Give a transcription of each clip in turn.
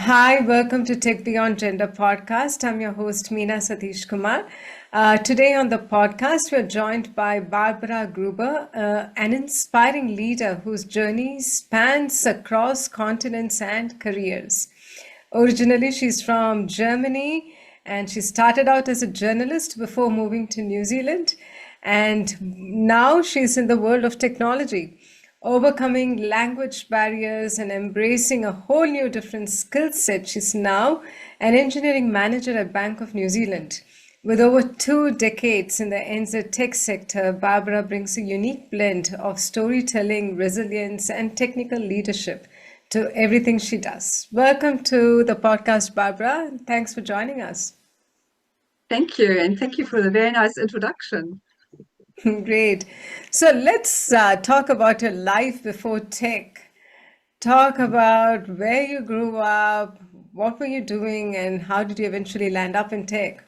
Hi, welcome to Tech Beyond Gender podcast. I'm your host, Meena Satish Kumar. Today on the podcast, we're joined by Barbara Gruber, an inspiring leader whose journey spans across continents and careers. Originally, she's from Germany and she started out as a journalist before moving to New Zealand. And now she's in the world of technology, overcoming language barriers and embracing a whole new different skill set. She's now an engineering manager at Bank of New Zealand. With over 2 decades in the NZ tech sector, Barbara brings a unique blend of storytelling, resilience, and technical leadership to everything she does. Welcome to the podcast, Barbara. Thanks for joining us. Thank you, and thank you for the very nice introduction. Great. So let's talk about your life before tech. Talk about where you grew up, what were you doing, and how did you eventually land up in tech?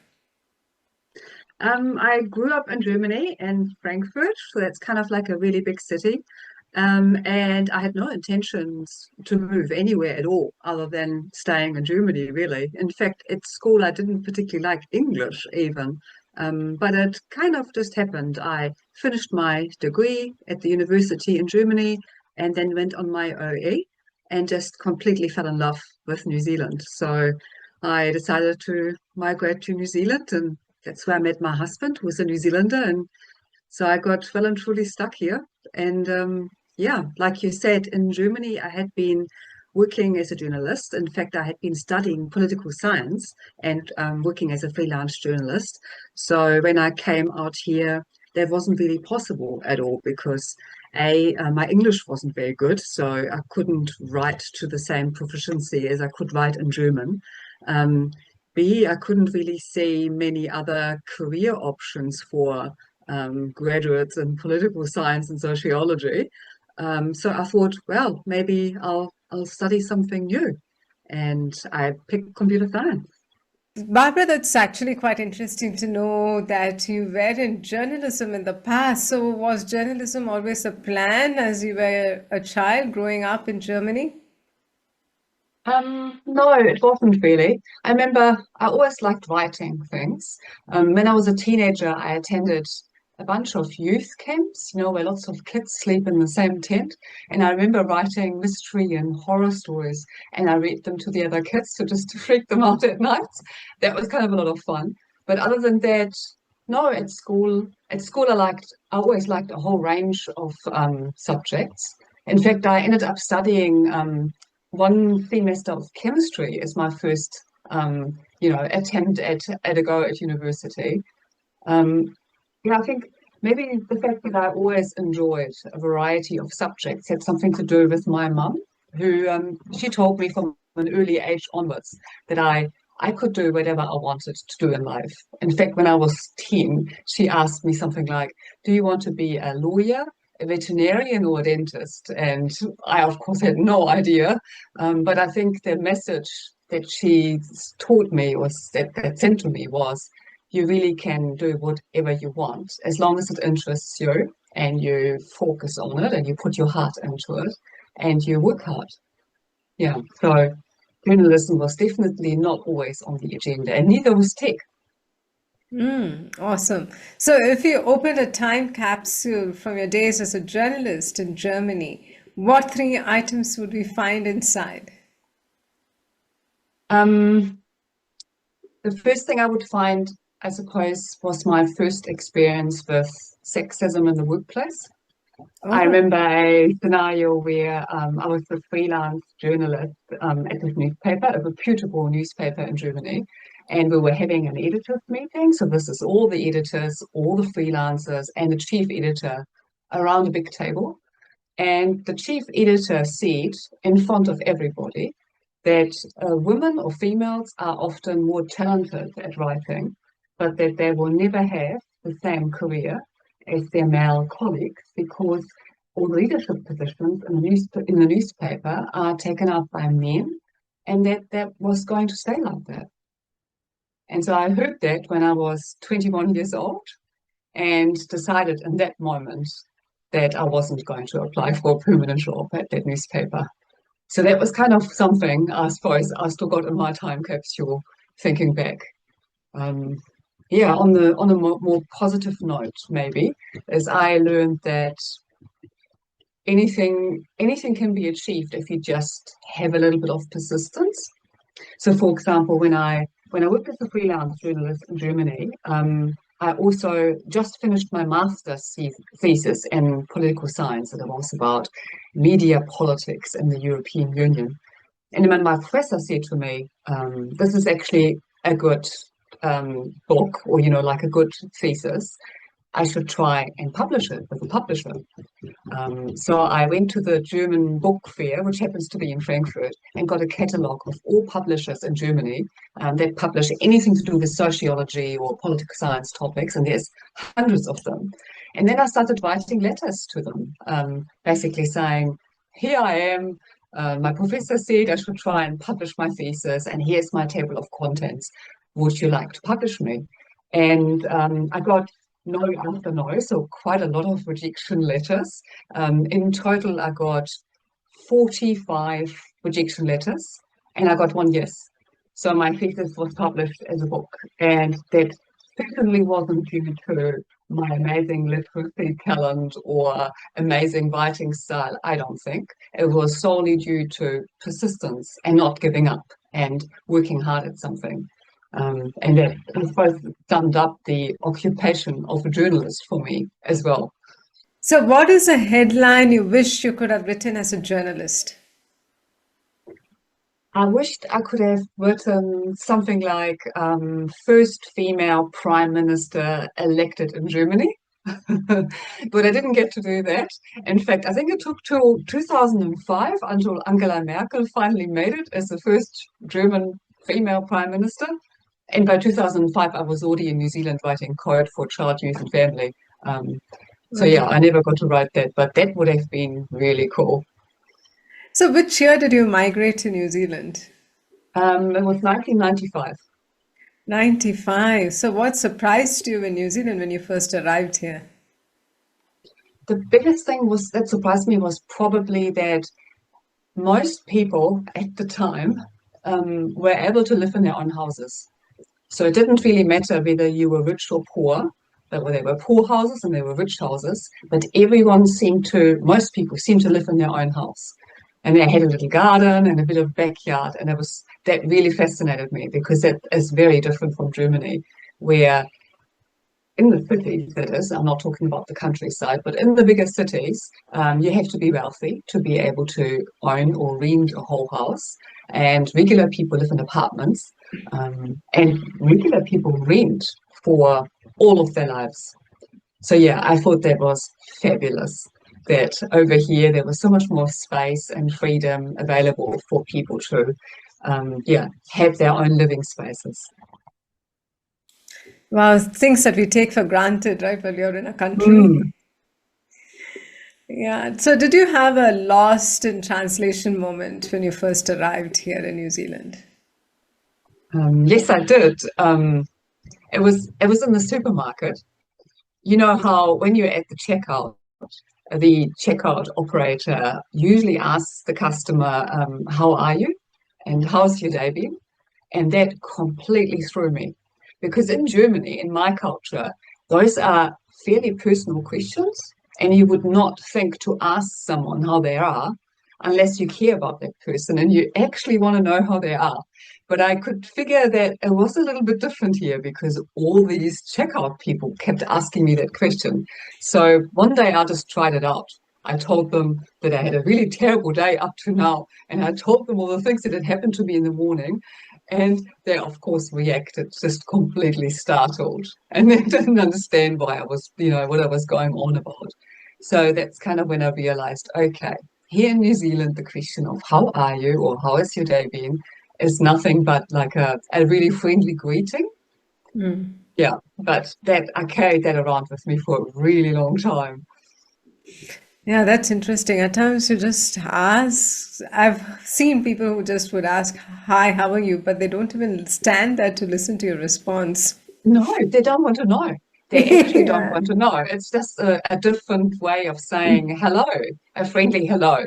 I grew up in Germany in Frankfurt, so that's kind of like a really big city. And I had no intentions to move anywhere at all other than staying in Germany, really. In fact, at school, I didn't particularly like English even. But it kind of just happened. I finished my degree at the university in Germany and then went on my OE and just completely fell in love with New Zealand. So I decided to migrate to New Zealand, and that's where I met my husband, who was a New Zealander. And so I got well and truly stuck here. And yeah, like you said, in Germany, I had been working as a journalist. In fact, I had been studying political science and working as a freelance journalist. So when I came out here, that wasn't really possible at all because my English wasn't very good, so I couldn't write to the same proficiency as I could write in German. Um, B, I couldn't really see many other career options for graduates in political science and sociology. So I thought, well, maybe I'll study something new, and I picked computer science. Barbara, that's actually quite interesting to know that you were in journalism in the past. So, was journalism always a plan as you were a child growing up in Germany? No, it wasn't really. I remember I always liked writing things. When I was a teenager, I attended a bunch of youth camps, where lots of kids sleep in the same tent. And I remember writing mystery and horror stories, and I read them to the other kids to just to freak them out at night. That was kind of a lot of fun. But other than that, no, at school, I always liked a whole range of subjects. In fact, I ended up studying one semester of chemistry as my first, attempt at a go at university. Um, yeah, I think maybe the fact that I always enjoyed a variety of subjects had something to do with my mum, who she told me from an early age onwards that I could do whatever I wanted to do in life. In fact, when I was 10, she asked me something like, "Do you want to be a lawyer, a veterinarian, or a dentist?" And I, of course, had no idea. But I think the message that she taught me was that sent to me was you really can do whatever you want as long as it interests you and you focus on it and you put your heart into it and you work hard. Yeah. So journalism was definitely not always on the agenda, and neither was tech. Awesome. So, if you open a time capsule from your days as a journalist in Germany, what three items would we find inside? Um, the first thing I would find, I suppose, was my first experience with sexism in the workplace. I Oh, remember a scenario where I was a freelance journalist at this newspaper, a reputable newspaper in Germany, and we were having an editors meeting. So this is all the editors, all the freelancers, and the chief editor around a big table. And the chief editor said in front of everybody that women or females are often more talented at writing, but that they will never have the same career as their male colleagues because all leadership positions in the newspaper are taken up by men, and that was going to stay like that. And so I heard that when I was 21 years old and decided in that moment that I wasn't going to apply for a permanent job at that newspaper. So that was kind of something I suppose I still got in my time capsule thinking back. Um, yeah, on a more positive note, maybe, is I learned that anything can be achieved if you just have a little bit of persistence. So, for example, when I worked as a freelance journalist in Germany, I also just finished my master's thesis in political science, and it was about media politics in the European Union. And when my professor said to me, "This is actually a good book, or like a good thesis. I should try and publish it with a publisher." So I went to the German book fair, which happens to be in Frankfurt, and got a catalogue of all publishers in Germany that publish anything to do with sociology or political science topics, and there's hundreds of them. And then I started writing letters to them, basically saying, "Here I am. My professor said I should try and publish my thesis, and here's my table of contents. Would you like to publish me?" And I got no after no, so quite a lot of rejection letters. In total, I got 45 rejection letters, and I got one yes. So my thesis was published as a book, and that certainly wasn't due to my amazing literacy talent or amazing writing style, I don't think. It was solely due to persistence and not giving up and working hard at something. And that, I suppose, summed up the occupation of a journalist for me as well. So, what is a headline you wish you could have written as a journalist? I wished I could have written something like first female prime minister elected in Germany, but I didn't get to do that. In fact, I think it took till 2005 until Angela Merkel finally made it as the first German female prime minister. And by 2005, I was already in New Zealand writing code for child, youth, and family. So yeah, Okay. I never got to write that, but that would have been really cool. So, which year did you migrate to New Zealand? It was 1995. 95. So, what surprised you in New Zealand when you first arrived here? The biggest thing that surprised me was probably that most people at the time were able to live in their own houses. So it didn't really matter whether you were rich or poor, but there were poor houses and there were rich houses, but most people seemed to live in their own house. And they had a little garden and a bit of backyard. And that really fascinated me because that is very different from Germany, where in the cities, that is, I'm not talking about the countryside, but in the bigger cities, you have to be wealthy to be able to own or rent a whole house. And regular people live in apartments, and regular people rent for all of their lives. So, yeah, I thought that was fabulous that over here there was so much more space and freedom available for people to, have their own living spaces. Well, things that we take for granted, right, while you're in a country. Mm. Yeah. So, did you have a lost in translation moment when you first arrived here in New Zealand? Yes, I did. It was in the supermarket. You know how when you're at the checkout operator usually asks the customer, "How are you?" and "How's your day been?" And that completely threw me because in Germany, in my culture, those are fairly personal questions, and you would not think to ask someone how they are unless you care about that person and you actually want to know how they are. But I could figure that it was a little bit different here because all these checkout people kept asking me that question. So one day I just tried it out. I told them that I had a really terrible day up to now, and I told them all the things that had happened to me in the morning. And they, of course, reacted just completely startled, and they didn't understand why what I was going on about. So that's kind of when I realized, okay, here in New Zealand, the question of how are you or how has your day been is nothing but like a really friendly greeting. Yeah, but that I carried that around with me for a really long time. Yeah, that's interesting. At times you just ask. I've seen people who just would ask, "Hi, how are you?" But they don't even stand there to listen to your response. No, they don't want to know. They actually don't Yeah. want to know. It's just a different way of saying hello, a friendly hello.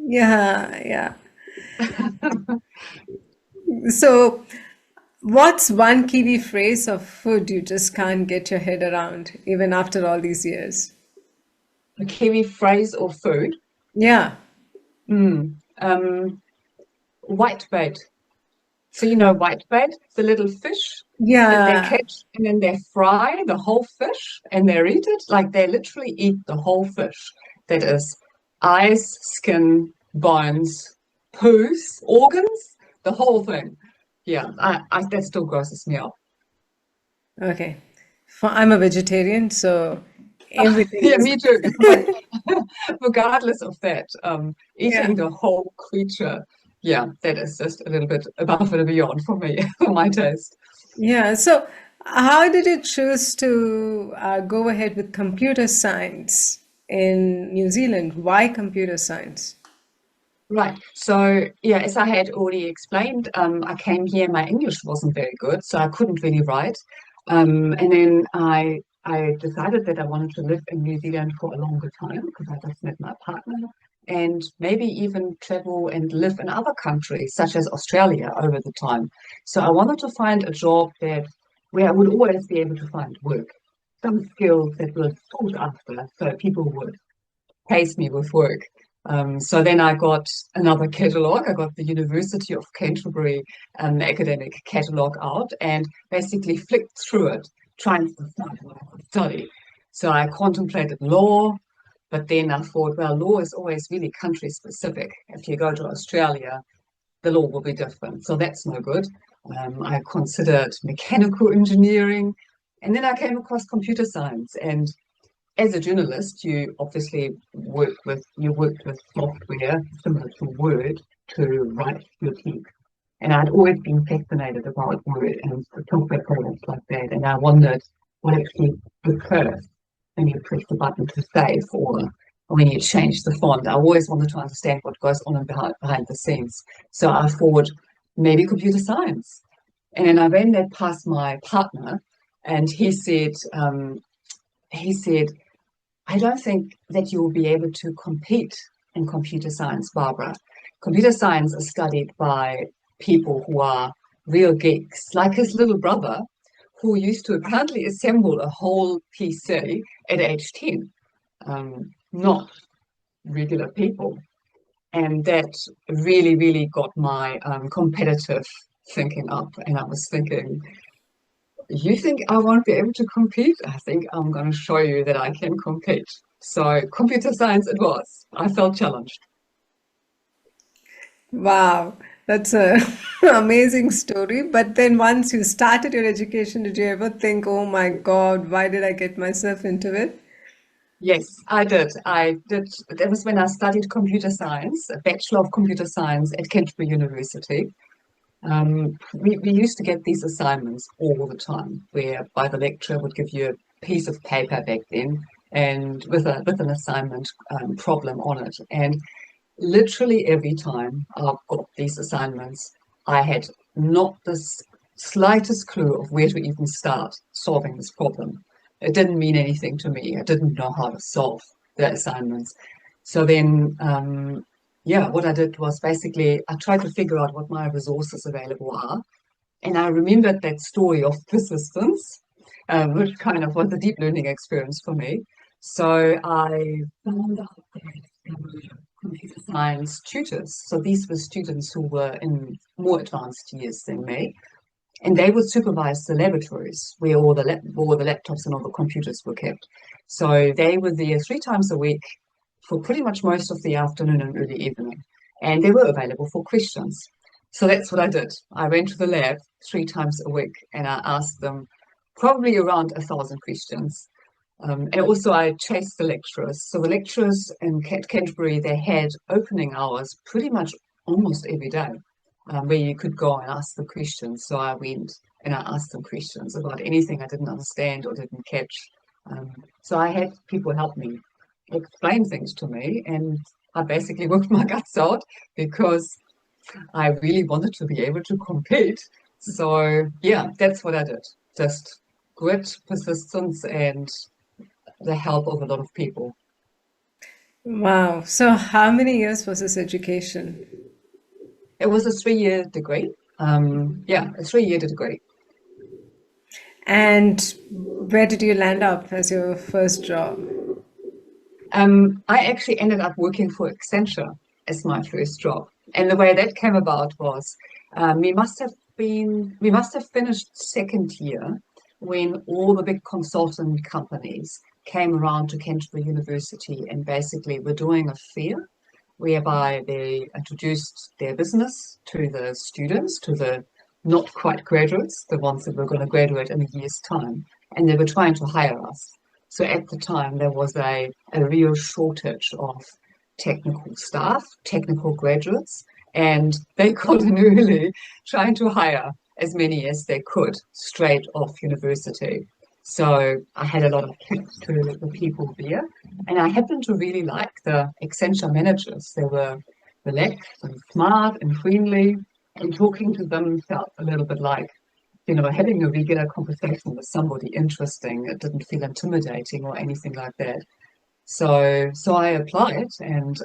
Yeah, yeah. So, what's one Kiwi phrase of food you just can't get your head around, even after all these years? A Kiwi phrase or food? Yeah, Mm. Whitebait. So you know whitebait, the little fish that they yeah. catch and then they fry the whole fish and they eat it. Like they literally eat the whole fish. That is eyes, skin, bones, poos, organs, the whole thing. Yeah, that still grosses me out. Okay. I'm a vegetarian, so everything Yeah, is. me too. But regardless of that, Yeah. eating the whole creature, yeah, that is just a little bit above and beyond for me, for my taste. Yeah. So, how did you choose to go ahead with computer science in New Zealand? Why computer science? Right. So, yeah, as I had already explained, I came here, my English wasn't very good, so I couldn't really write. And then I decided that I wanted to live in New Zealand for a longer time because I just met my partner and maybe even travel and live in other countries, such as Australia over the time. So I wanted to find a job that where I would always be able to find work, some skills that were sought after, so people would pays me with work. So then I got another catalogue. I got the University of Canterbury academic catalogue out and basically flicked through it, trying to decide what I could study. So I contemplated law, but then I thought, well, law is always really country specific. If you go to Australia, the law will be different. So that's no good. I considered mechanical engineering, and then I came across computer science. And as a journalist, you obviously worked with software similar to Word to write your piece. And I'd always been fascinated about Word and the software products like that. And I wondered what actually occurs when you press the button to save or when you change the font. I always wanted to understand what goes on behind the scenes. So I thought maybe computer science. And then I ran that past my partner, and he said, I don't think that you will be able to compete in computer science, Barbara. Computer science is studied by people who are real geeks, like his little brother, who used to apparently assemble a whole PC at age 10, not regular people. And that really, really got my competitive thinking up. And I was thinking, you think I won't be able to compete? I think I'm going to show you that I can compete. So, computer science it was. I felt challenged. Wow, that's a amazing story. But then once you started your education, did you ever think, oh my God, why did I get myself into it? Yes, I did. I did. That was when I studied computer science, a Bachelor of Computer Science at Canterbury University. We used to get these assignments all the time, whereby the lecturer would give you a piece of paper back then, and with an assignment problem on it. And literally every time I've got these assignments, I had not the slightest clue of where to even start solving this problem. It didn't mean anything to me. I didn't know how to solve the assignments. So then, yeah, what I did was basically I tried to figure out what my resources available are. And I remembered that story of persistence, which kind of was a deep learning experience for me. So I found out that there were computer science tutors. So these were students who were in more advanced years than me, and they would supervise the laboratories where all the laptops and all the computers were kept. So they were there 3 times a week for pretty much most of the afternoon and early evening, and they were available for questions. So that's what I did. I went to the lab 3 times a week and I asked them probably around 1,000 questions. And also I chased the lecturers. So the lecturers in Canterbury, they had opening hours pretty much almost every day, where you could go and ask them questions. So I went and I asked them questions about anything I didn't understand or didn't catch. So I had people help me explain things to me, and I basically worked my guts out because I really wanted to be able to compete. So yeah, that's what I did. Just grit, persistence, and the help of a lot of people. Wow. So how many years was this education? It was a 3-year degree. Yeah, a 3-year degree. And where did you land up as your first job? I actually ended up working for Accenture as my first job. And the way that came about was we must have finished second year when all the big consultant companies came around to Canterbury University and basically were doing a fair whereby they introduced their business to the students, to the not quite graduates, the ones that were going to graduate in a year's time, and they were trying to hire us. So at the time, there was a real shortage of technical staff, technical graduates, and they continually trying to hire as many as they could straight off university. So I had a lot of tips to the people there, and I happened to really like the Accenture managers. They were relaxed and smart and friendly, and talking to them felt a little bit like, having a regular conversation with somebody interesting. It didn't feel intimidating or anything like that. So I applied, and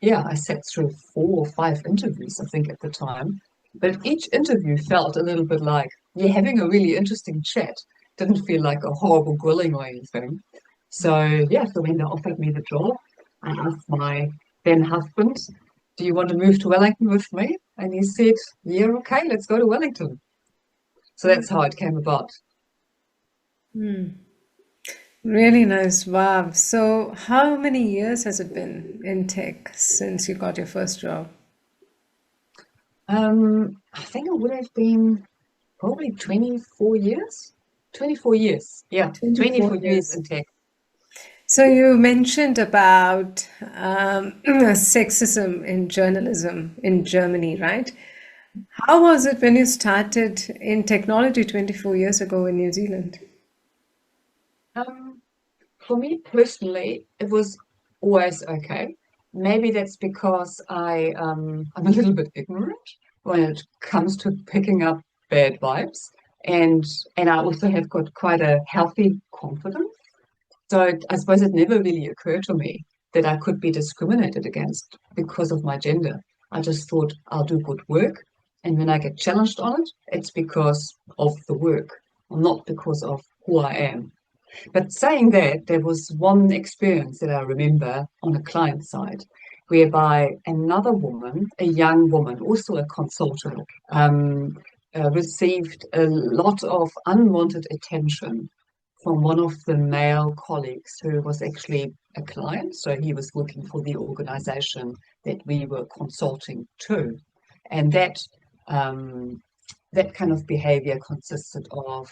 yeah, I sat through 4 or 5 interviews, I think, at the time. But each interview felt a little bit like you're having a really interesting chat. Didn't feel like a horrible grilling or anything. So yeah, so when they offered me the job, I asked my then husband, "Do you want to move to Wellington with me?" And he said, "Yeah, okay, let's go to Wellington." So that's how it came about. Really nice. Wow. So how many years has it been in tech since you got your first job? I think it would have been probably 24 years. 24 years. Yeah, 24 24 years years. in tech. So you mentioned about sexism in journalism in Germany, right? How was it when you started in technology 24 years ago in New Zealand? Um, for me personally, it was always okay. Maybe that's because I'm a little bit ignorant when it comes to picking up bad vibes, and and I also have got quite a healthy confidence. So I suppose it never really occurred to me that I could be discriminated against because of my gender. I just thought I'll do good work, and when I get challenged on it, it's because of the work, not because of who I am. But saying that, there was one experience that I remember on a client side, whereby another woman, a young woman, also a consultant, received a lot of unwanted attention from one of the male colleagues who was actually a client. So he was working for the organization that we were consulting to. And um, that kind of behavior consisted of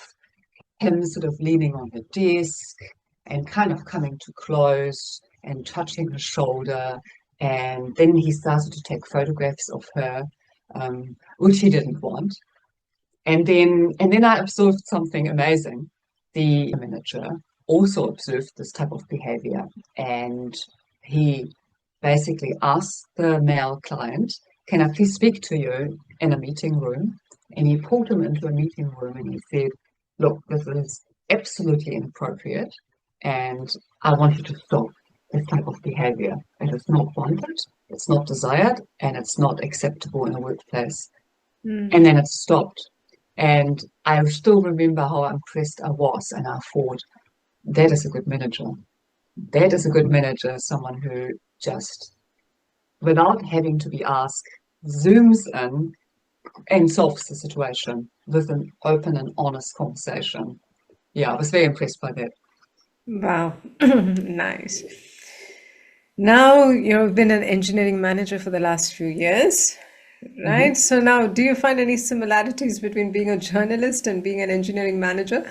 him sort of leaning on the desk and kind of coming too close and touching her shoulder. And then he started to take photographs of her, which he didn't want. And then I observed something amazing. The manager also observed this type of behavior, and he basically asked the male client, "Can I please speak to you in a meeting room?" And he pulled him into a meeting room and he said, "Look, this is absolutely inappropriate, and I want you to stop this type of behavior. It is not wanted, it's not desired, and it's not acceptable in a workplace." And then it stopped. And I still remember how impressed I was, and I thought, that is a good manager. That is a good manager, someone who just, without having to be asked, zooms in and solves the situation with an open and honest conversation. Yeah, I was very impressed by that. Wow. Nice. Now you've been an engineering manager for the last few years, right? Mhm. So now, do you find any similarities between being a journalist and being an engineering manager?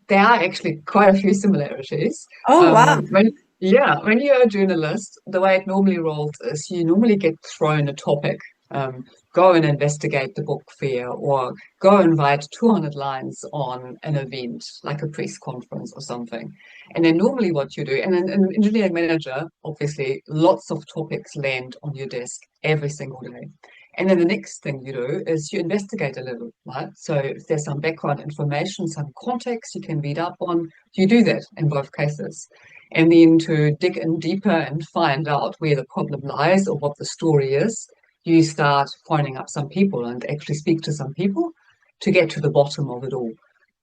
There are actually quite a few similarities. Oh, wow. When you're a journalist, the way it normally rolls is you normally get thrown a topic. Go and investigate the book fair, or go and write 200 lines on an event, like a press conference or something. And then normally what you do, and an engineering manager, obviously, lots of topics land on your desk every single day. And then the next thing you do is you investigate a little, right? So if there's some background information, some context you can read up on, you do that in both cases. And then to dig in deeper and find out where the problem lies or what the story is, you start phoning up some people and actually speak to some people to get to the bottom of it all.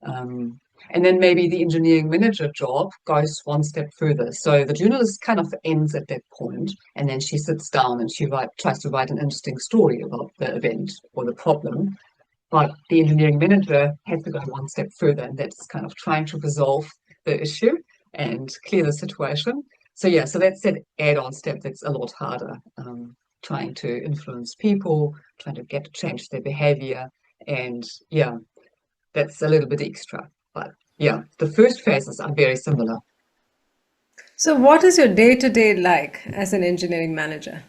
Um, and then maybe the engineering manager job goes one step further. So the journalist kind of ends at that point, and then she sits down and tries to write an interesting story about the event or the problem. But the engineering manager has to go one step further, and that's kind of trying to resolve the issue and clear the situation. So yeah, so that's that add-on step that's a lot harder. Trying to influence people, trying to get to change their behavior, and yeah, that's a little bit extra. But yeah, the first phases are very similar. So, what is your day to day like as an engineering manager?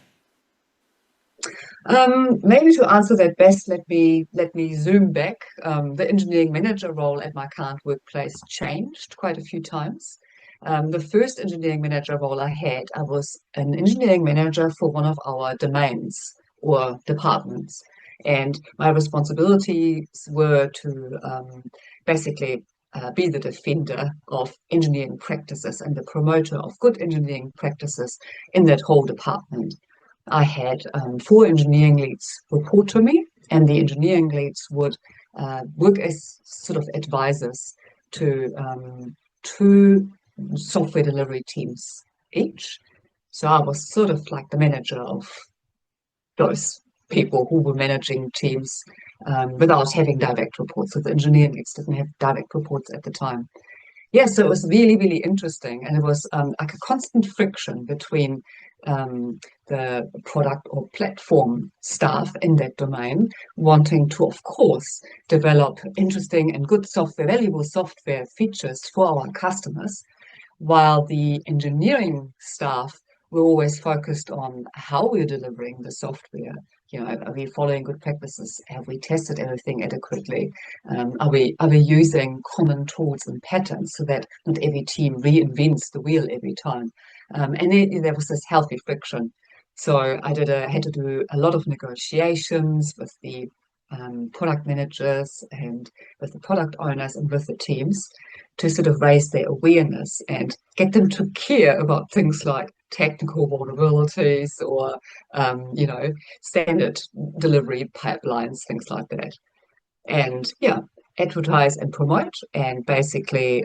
Maybe to answer that best, let me zoom back. The engineering manager role at my current workplace changed quite a few times. The first engineering manager role I was an engineering manager for one of our domains or departments, and my responsibilities were to basically be the defender of engineering practices and the promoter of good engineering practices in that whole department. I had four engineering leads report to me, and the engineering leads would work as sort of advisors to two software delivery teams each. So I was sort of like the manager of those people who were managing teams without having direct reports. So the engineering leads didn't have direct reports at the time. Yeah, so it was really, really interesting. And it was like a constant friction between the product or platform staff in that domain wanting to, of course, develop interesting and good software, valuable software features for our customers, while the engineering staff were always focused on how we're delivering the software. You know, are we following good practices? Have we tested everything adequately? Are we using common tools and patterns so that not every team reinvents the wheel every time? And there was this healthy friction. So had to do a lot of negotiations with the product managers and with the product owners and with the teams to sort of raise their awareness and get them to care about things like technical vulnerabilities or, standard delivery pipelines, things like that. And yeah, advertise and promote and basically,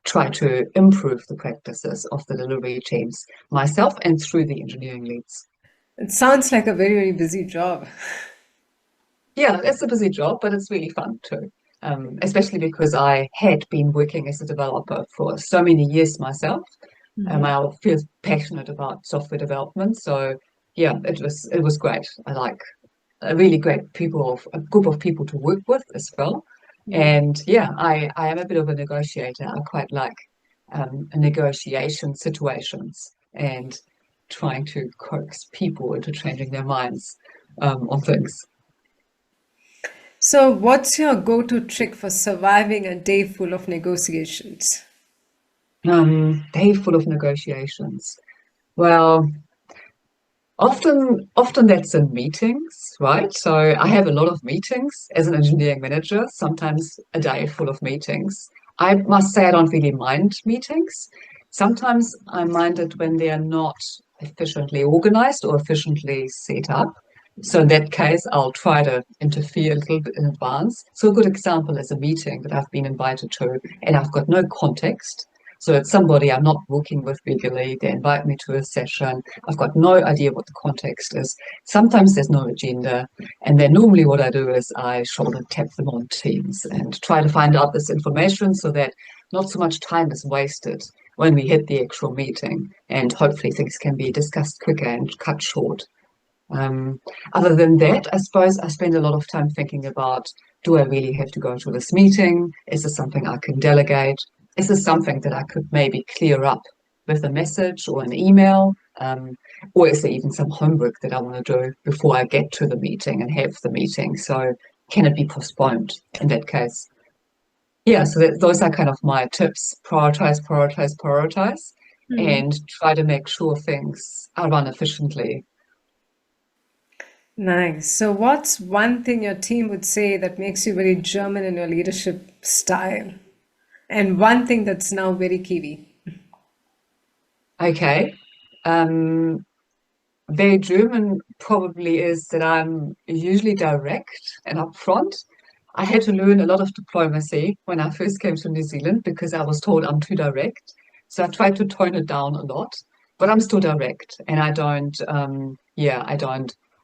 try to improve the practices of the delivery teams myself and through the engineering leads. It sounds like a very, very busy job. Yeah, it's a busy job, but it's really fun too. Especially because I had been working as a developer for so many years myself. I feel passionate about software development, so yeah, it was great. I like a really great a group of people to work with as well. And yeah, I am a bit of a negotiator. I quite like negotiation situations and trying to coax people into changing their minds on things. So, what's your go to trick for surviving a day full of negotiations? Day full of negotiations. Well, often that's in meetings, right? So I have a lot of meetings as an engineering manager, sometimes a day full of meetings. I must say I don't really mind meetings. Sometimes I mind it when they are not efficiently organized or efficiently set up. So in that case, I'll try to interfere a little bit in advance. So a good example is a meeting that I've been invited to and I've got no context. So it's somebody I'm not working with regularly. They invite me to a session. I've got no idea what the context is. Sometimes there's no agenda. And then normally what I do is I shoulder tap them on Teams and try to find out this information so that not so much time is wasted when we hit the actual meeting. And hopefully things can be discussed quicker and cut short. Um, Other than that, I suppose I spend a lot of time thinking about, do I really have to go to this meeting? Is this something I can delegate? Is this something that I could maybe clear up with a message or an email? Or is there even some homework that I want to do before I get to the meeting and have the meeting? So can it be postponed in that case? Yeah, so those are kind of my tips. Prioritize, prioritize, prioritize, and try to make sure things are run efficiently. Nice. So, what's one thing your team would say that makes you very German in your leadership style? And one thing that's now very Kiwi. Okay. Um, Very German probably is that I'm usually direct and upfront. I had to learn a lot of diplomacy when I first came to New Zealand because I was told I'm too direct. So I tried to tone it down a lot, but I'm still direct and I don't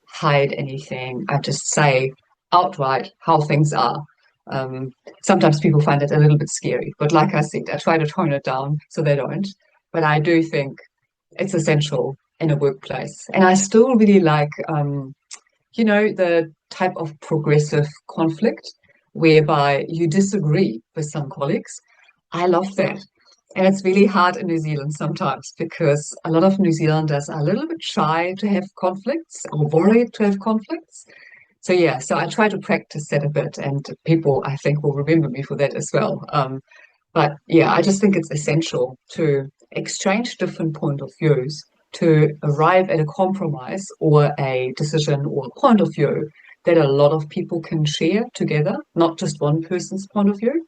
hide anything. I just say outright how things are. Um, Sometimes people find it a little bit scary, but like I said, I try to tone it down so they don't. But I do think it's essential in a workplace. And I still really like, the type of progressive conflict whereby you disagree with some colleagues. I love that. And it's really hard in New Zealand sometimes because a lot of New Zealanders are a little bit shy to have conflicts or worried to have conflicts. So yeah, so I try to practice that a bit, and people I think will remember me for that as well. But yeah, I just think it's essential to exchange different point of views to arrive at a compromise or a decision or a point of view that a lot of people can share together, not just one person's point of view.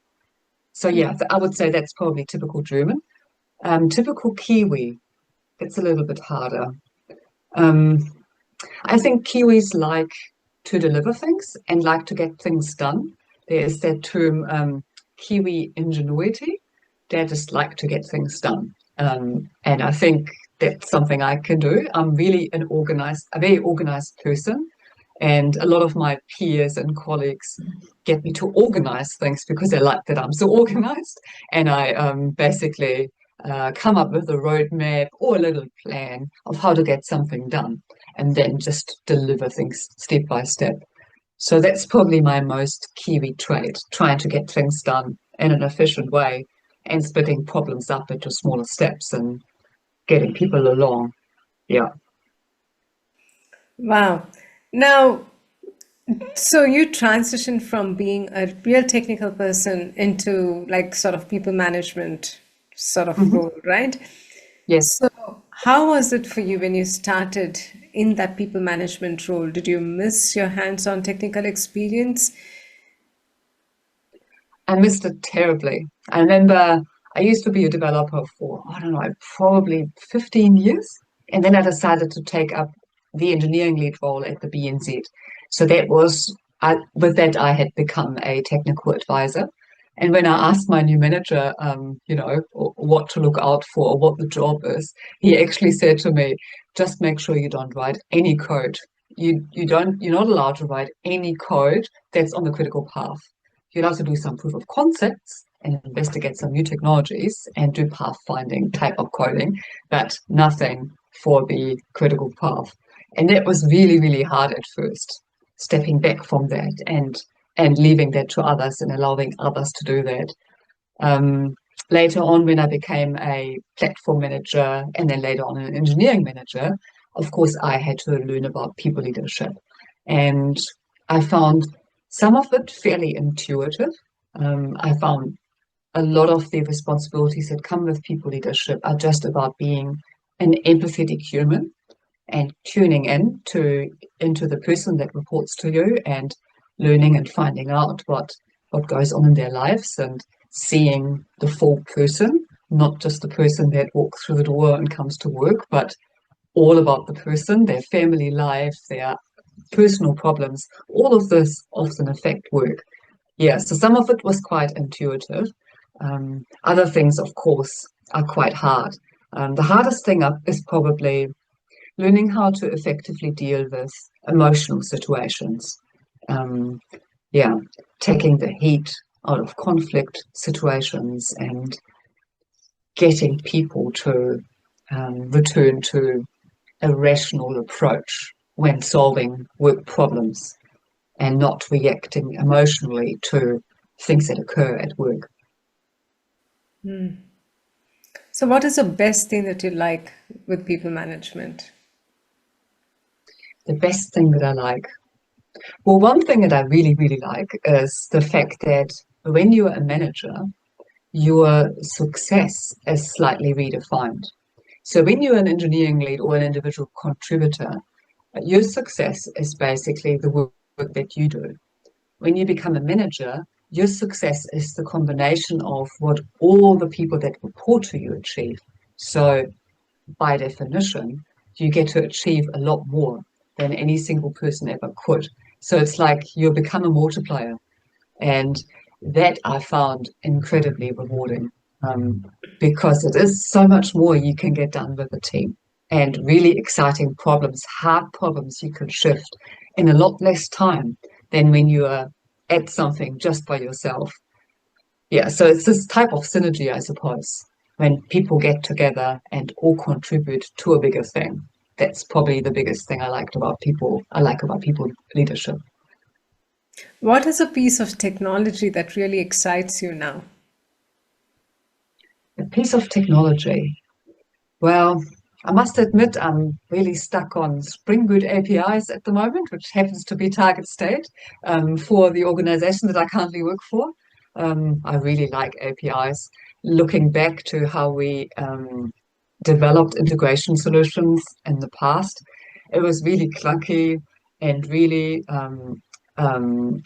So yeah, I would say that's probably typical German. Typical Kiwi, it's a little bit harder. Um, I think Kiwis like to deliver things and like to get things done. There is that term, Kiwi ingenuity. They just like to get things done. And I think that's something I can do. I'm really a very organized person. And a lot of my peers and colleagues get me to organize things because they like that I'm so organized. And I basically come up with a roadmap or a little plan of how to get something done and then just deliver things step by step. So that's probably my most Kiwi trait, trying to get things done in an efficient way and splitting problems up into smaller steps and getting people along. Yeah. Wow. Now, so you transitioned from being a real technical person into like sort of people management sort of Mhm. role, right? Yes. So, how was it for you when you started in that people management role? Did you miss your hands-on technical experience? I missed it terribly. I remember I used to be a developer for, I don't know, probably 15 years. And then I decided to take up the engineering lead role at the BNZ. So with that, I had become a technical advisor. And when I asked my new manager, what to look out for or what the job is, he actually said to me, just make sure you don't write any code. You're not allowed to write any code that's on the critical path. You'd have to do some proof of concepts and investigate some new technologies and do pathfinding type of coding, but nothing for the critical path. And that was really, really hard at first, stepping back from that and leaving that to others and allowing others to do that. Um, Later on, when I became a platform manager and then later on an engineering manager, of course, I had to learn about people leadership. And I found some of it fairly intuitive. I found a lot of the responsibilities that come with people leadership are just about being an empathetic human and tuning into the person that reports to you and learning and finding out what goes on in their lives and seeing the full person, not just the person that walks through the door and comes to work, but all about the person, their family life, their personal problems. All of this often affect work. Yeah, so some of it was quite intuitive. Other things, of course, are quite hard. The hardest thing up is probably learning how to effectively deal with emotional situations. Um, yeah, taking the heat out of conflict situations and getting people to return to a rational approach when solving work problems and not reacting emotionally to things that occur at work. So, what is the best thing that you like with people management? The best thing that I like, well, one thing that I really, really like is the fact that when you're a manager, your success is slightly redefined. So when you're an engineering lead or an individual contributor, But your success is basically the work that you do. When you become a manager, your success is the combination of what all the people that report to you achieve. So, by definition, you get to achieve a lot more than any single person ever could. So, it's like you become a multiplier. And that I found incredibly rewarding because it is so much more you can get done with a team and really exciting problems, hard problems you can shift in a lot less time than when you are at something just by yourself. Yeah, so it's this type of synergy, I suppose, when people get together and all contribute to a bigger thing. That's probably the biggest thing I like about people leadership. What is a piece of technology that really excites you now? A piece of technology. Well, I must admit I'm really stuck on Spring Boot APIs at the moment, which happens to be target state for the organization that I currently work for. I really like APIs. Looking back to how we developed integration solutions in the past, it was really clunky and really um,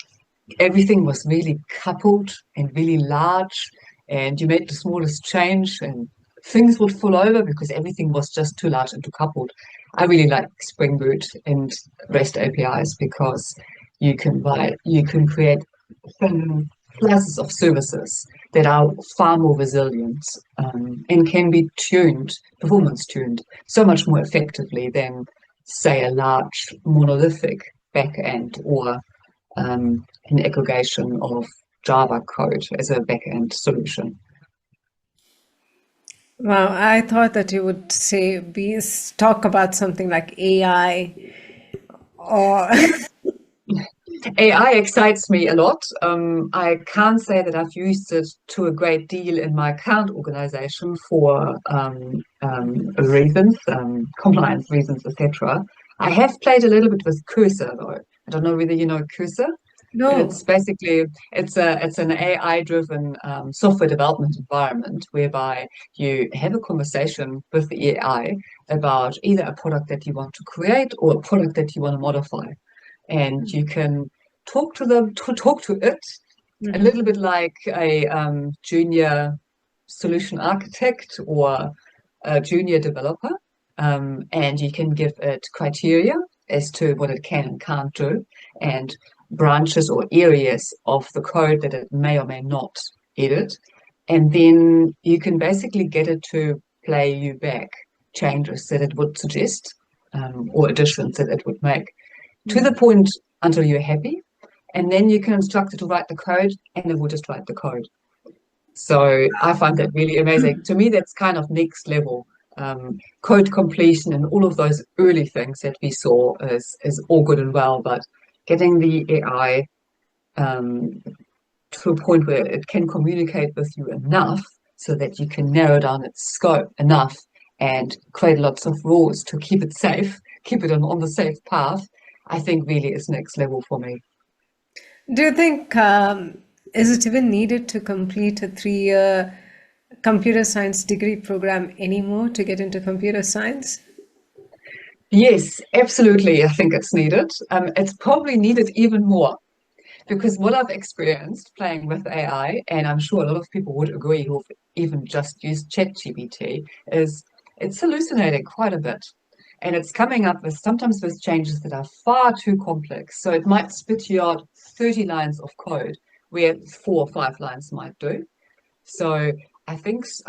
everything was really coupled and really large, and you made the smallest change and things would fall over because everything was just too large and too coupled. I really like Spring Boot and REST APIs because you can create thin classes of services that are far more resilient and can be performance tuned, so much more effectively than, say, a large monolithic backend or an aggregation of Java code as a backend solution. Wow, I thought that you would say talk about something like AI or AI excites me a lot. I can't say that I've used it to a great deal in my current organization for reasons, compliance reasons, etc. I have played a little bit with Cursor, though. I don't know whether you know Cursor. no. It's basically it's an AI-driven software development environment whereby you have a conversation with the AI about either a product that you want to create or a product that you want to modify, and you can talk to it a Mhm. little bit like a junior solution architect or a junior developer, and you can give it criteria as to what it can and can't do, and branches or areas of the code that it may or may not edit. And then you can basically get it to play you back changes that it would suggest or additions that it would make to the point until you're happy. And then you can instruct it to write the code and it will just write the code. So I find that really amazing. To me, that's kind of next level. Code completion and all of those early things that we saw is all good and well, but getting the AI to a point where it can communicate with you enough so that you can narrow down its scope enough and create lots of rules to keep it safe, keep it on the safe path, I think really is next level for me. Do you think is it even needed to complete a 3-year computer science degree program anymore to get into computer science? Yes, absolutely. I think it's needed. It's probably needed even more because what I've experienced playing with AI, and I'm sure a lot of people would agree who've even just used ChatGPT, is it's hallucinating quite a bit. And it's coming up with sometimes with changes that are far too complex. So it might spit you out 30 lines of code where 4 or 5 lines might do. So I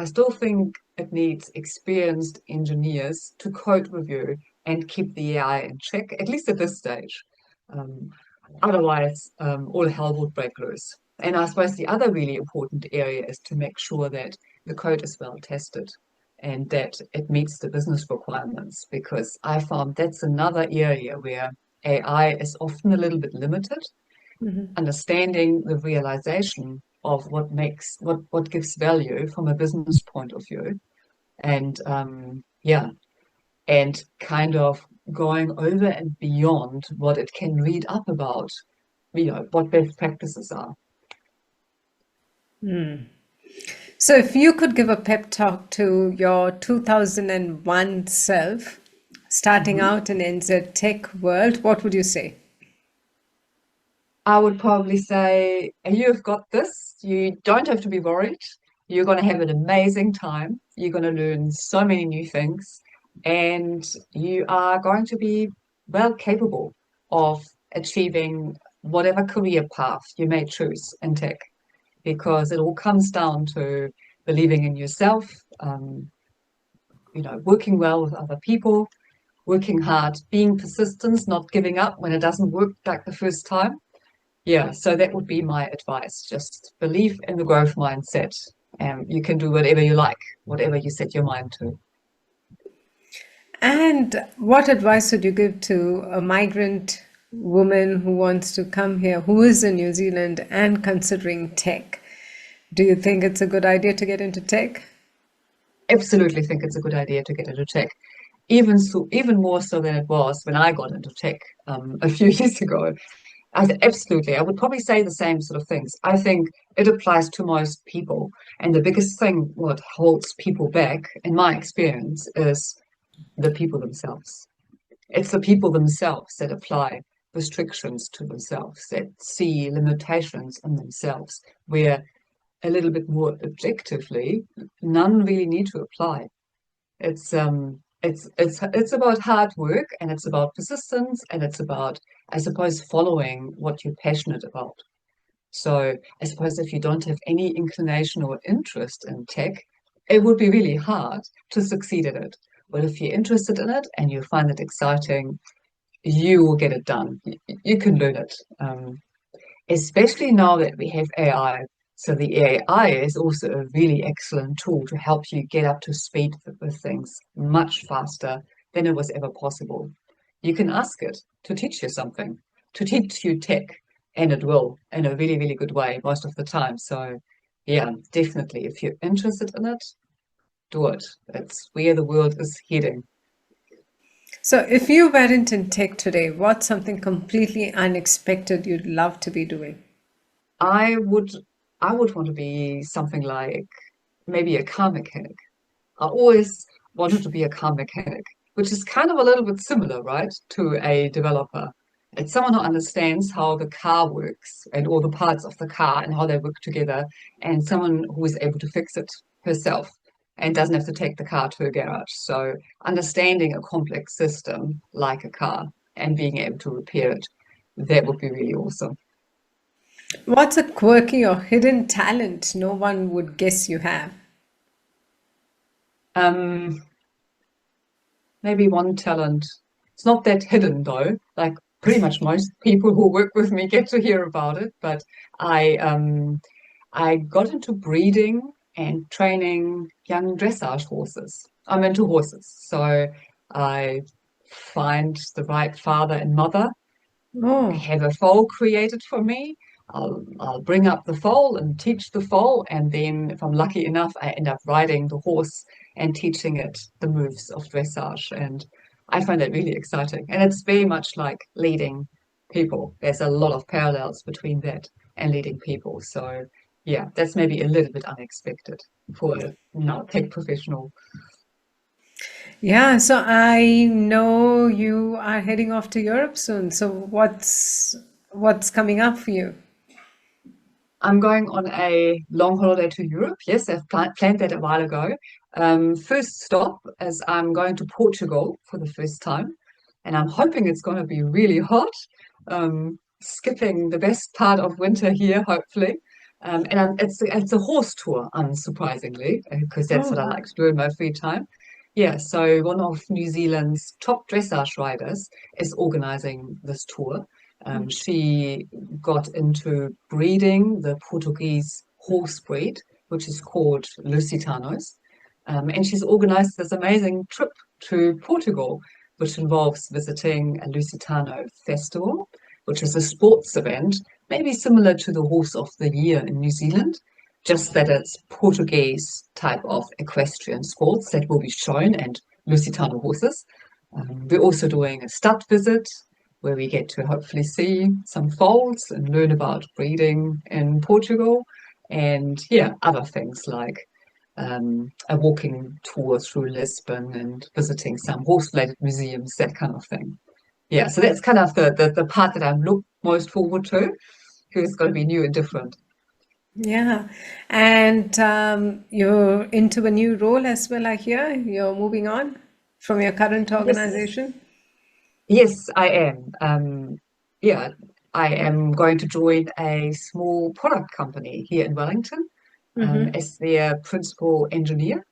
still think it needs experienced engineers to code review and keep the AI in check, at least at this stage. Um, Otherwise, all hell would break loose. And I suppose the other really important area is to make sure that the code is well tested and that it meets the business requirements, because I found that's another area where AI is often a little bit limited, understanding the realization of what gives value from a business point of view, and yeah, and kind of going over and beyond what it can read up about, what best practices are. So, if you could give a pep talk to your 2001 self, starting Mhm. out in NZ tech world, what would you say? I would probably say, you've got this. You don't have to be worried. You're going to have an amazing time. You're going to learn so many new things, and you are going to be well capable of achieving whatever career path you may choose in tech, because it all comes down to believing in yourself, working well with other people, working hard, being persistent, not giving up when it doesn't work like the first time. Yeah, so that would be my advice. Just believe in the growth mindset, and you can do whatever you like, whatever you set your mind to. And what advice would you give to a migrant woman who wants to come here, who is in New Zealand and considering tech? Do you think it's a good idea to get into tech? Absolutely think it's a good idea to get into tech. Even more so than it was when I got into tech a few years ago. Absolutely, I would probably say the same sort of things. I think it applies to most people, and the biggest thing what holds people back, in my experience, is the people themselves. It's the people themselves that apply restrictions to themselves, that see limitations in themselves, where a little bit more objectively, none really need to apply. It's about hard work, and it's about persistence, and it's about, I suppose, following what you're passionate about. So I suppose if you don't have any inclination or interest in tech, it would be really hard to succeed at it. But if you're interested in it and you find it exciting, you will get it done. You can learn it. Especially now that we have AI. So the AI is also a really excellent tool to help you get up to speed with things much faster than it was ever possible. You can ask it to teach you something, to teach you tech, and it will in a really, really good way most of the time. So yeah, definitely, if you're interested in it, do it. It's where the world is heading. So, if you weren't in tech today, what's something completely unexpected you'd love to be doing? I would I would want to be something like maybe a car mechanic. I always wanted to be a car mechanic, which is kind of a little bit similar, right, to a developer. It's someone who understands how the car works and all the parts of the car and how they work together, and someone who is able to fix it herself and doesn't have to take the car to a garage. So, understanding a complex system like a car and being able to repair it, that would be really awesome. What's a quirky or hidden talent no one would guess you have? Um, Maybe one talent. It's not that hidden though. Like pretty much most people who work with me get to hear about it. But I I got into breeding and training young dressage horses. I'm into horses, so I find the right father and mother, Oh, have a foal created for me. I'll bring up the foal and teach the foal, and then if I'm lucky enough, I end up riding the horse and teaching it the moves of dressage. And I find that really exciting. And it's very much like leading people. There's a lot of parallels between that and leading people. So yeah, that's maybe a little bit unexpected for a tech professional. yeah. So I know you are heading off to Europe soon. So what's coming up for you? I'm going on a long holiday to Europe. Yes, I've planned that a while ago. First stop is I'm going to Portugal for the first time, and I'm hoping it's going to be really hot. Skipping the best part of winter here, hopefully. It's a horse tour, unsurprisingly, because that's Oh, what I wow. like to do in my free time. Yeah, so one of New Zealand's top dressage riders is organizing this tour. She got into breeding the Portuguese horse breed, which is called Lusitanos. And she's organized this amazing trip to Portugal, which involves visiting a Lusitano festival, which is a sports event, maybe similar to the Horse of the Year in New Zealand, just that it's Portuguese type of equestrian sports that will be shown and Lusitano horses. We're also doing a stud visit where we get to hopefully see some foals and learn about breeding in Portugal and yeah, other things like a walking tour through Lisbon and visiting some horse-related museums, that kind of thing. Yeah, so that's kind of the part that I'm look most forward to, because it's going to be new and different. Yeah. And you're into a new role as well, I hear. You're moving on from your current Yes, organization. yes, I am. Yeah, I am going to join a small product company here in Wellington, Mm-hmm. as their principal engineer.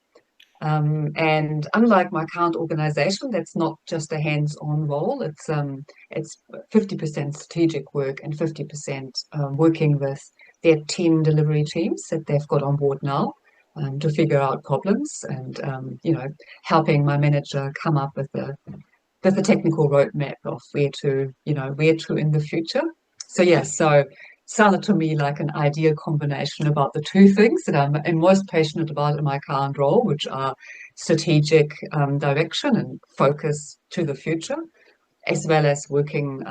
And unlike my current organization, that's not just a hands-on role. It's 50% strategic work and 50% working with their team delivery teams that they've got on board now, to figure out problems and helping my manager come up with a technical roadmap of where to in the future. So yeah, so sounded to me like an ideal combination about the two things that I'm most passionate about in my current role, which are strategic direction and focus to the future, as well as working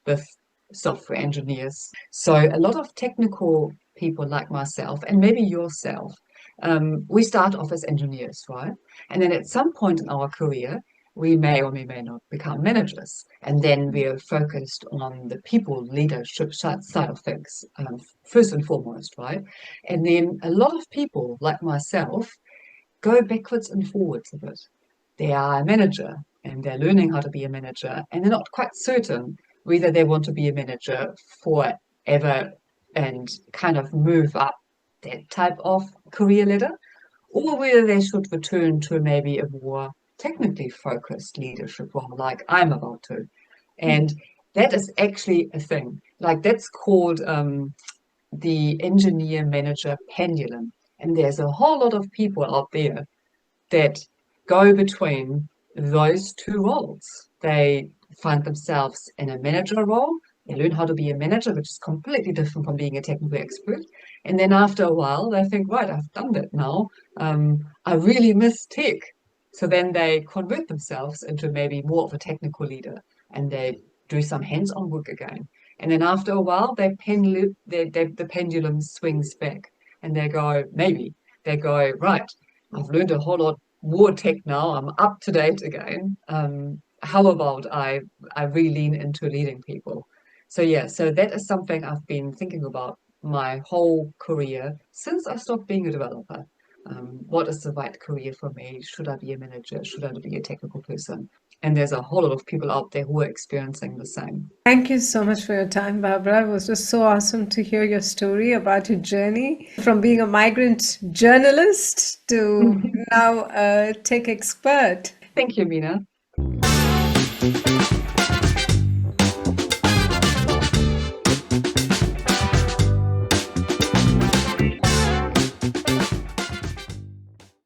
with software engineers. So a lot of technical people like myself, and maybe yourself, we start off as engineers, right? And then at some point in our career, we may or we may not become managers. And then we're focused on the people leadership side of things, first and foremost, right? And then a lot of people like myself go backwards and forwards a bit. They are a manager and they're learning how to be a manager, and they're not quite certain whether they want to be a manager forever and kind of move up that type of career ladder, or whether they should return to maybe a more technically focused leadership role like I'm about to. And that is actually a thing. Like that's called the engineer manager pendulum. And there's a whole lot of people out there that go between those two roles. They find themselves in a manager role. They learn how to be a manager, which is completely different from being a technical expert. And then after a while, they think, right, I've done that now. I really miss tech. So then they convert themselves into maybe more of a technical leader, and they do some hands-on work again. And then after a while, the pendulum swings back, and they go, right, I've learned a whole lot more tech now. I'm up to date again. How about I really lean into leading people? So yeah, so that is something I've been thinking about my whole career since I stopped being a developer. What is the right career for me? Should I be a manager? Should I be a technical person? And there's a whole lot of people out there who are experiencing the same. Thank you so much for your time, Barbara. It was just so awesome to hear your story about your journey from being a migrant journalist to now a tech expert. Thank you, Mina.